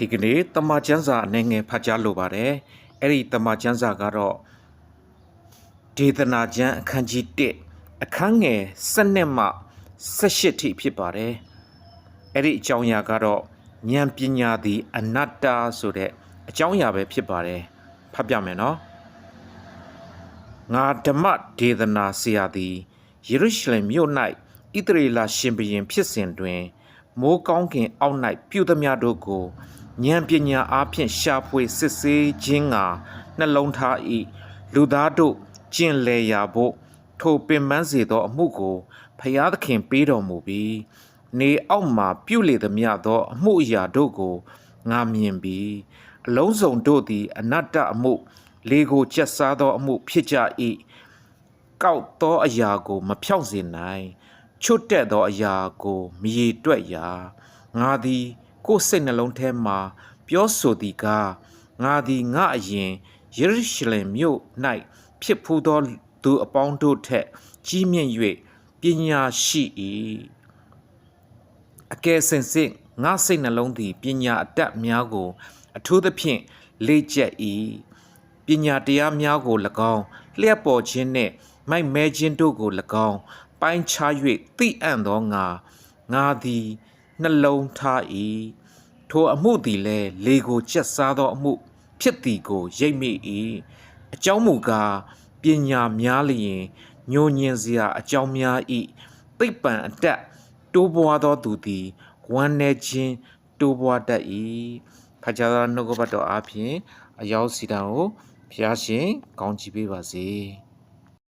ဒီကနေ့တမချန်းစာအနေငယ်ဖတ်ကြားလိုပါတယ်အဲ့ဒီတမချန်းစာကတော့ဒေသနာကျမ်းအခန်းကြီး1အခန်းငယ်7မှ18ထိဖြစ်ပါတယ်အဲ့ဒီအကြောင်းအရာကတော့ဉာဏ်ပညာသည်အနတ္တဆိုတဲ့အကြောင်းအရာပဲဖြစ်ပါတယ်ဖတ်ပြမယ်နော်ငါဓမ္မဒေသနာဆရာသည်ယေရုရှလင်မြို့၌ဣသရေလရှင်ဘုရင်ဖြစ်စဉ်တွင်မိုးကောင်းကင်အောက်၌ပြုသမျှတို့ကိုဉာဏ်ပညာအားဖြင့်ရှာဖွေစစ်ဆေးခြင်းငါနှလုံးထား၏လူသားတို့ကျင့်လေရာဖို့ထိုပင်ပန်းစေသောအမှုကိုဖျားသခင်ပေးတော်မူပြီးနေအောက်မှပြုလေသမျှသောအမှုအရာတို့ကိုငါမြင်ပြီးအလုံးစုံတို့သည်အနတ္တအမှုလေကိုကျက်စားသောအမှုဖြစ်ကြ၏ကောက်သောအရာကိုမဖြောင့်စေနိုင်ချွတ်တက်သောအရာကိုမရေတွက်ရာငါသည်ကိုယ်စိတ်နှလုံးထဲမှပြောဆိုသည်ကားငါသည်ငါအရင်ယေရုရှလင်မြို့၌ဖြစ်ဖူးသောသူအပေါင်းတို့ထက်ကြီးမြင့်၍ပညာရှိ၏အကယ်စင်စစ်ငါစိတ်နှလုံးသည်ပညာအတတ်များကိုအထူးသဖြင့်လေ့ကျက်၏ပညာတရားများကို၎င်းလျှက်ပေါ်ခြင်းနှင့်မိုက်မဲခြင်းတို့ကို၎င်းပိုင်းခြား၍သိအံ့သောငါသည်နှလုံးထား၏ထိုအမှုသည်လည်းလေကိုကျက်စားသောအမှုဖြစ်သည်ကိုရိပ်မိ၏အကြောင်းမူကားပညာများလျင်ညှို့ညင်စရာအကြောင်းများ၏သိပ္ပံအတတ်တိုးပွားသောသူသည်ဝမ်းနည်းခြင်းတိုးပွားတတ်၏ဖတ်ကြားသောနှုတ်ကပတ်တော်အားဖြင့်အယောက်စီတံကိုဖျားရှင်ကောင်းချီးပေးပါစေ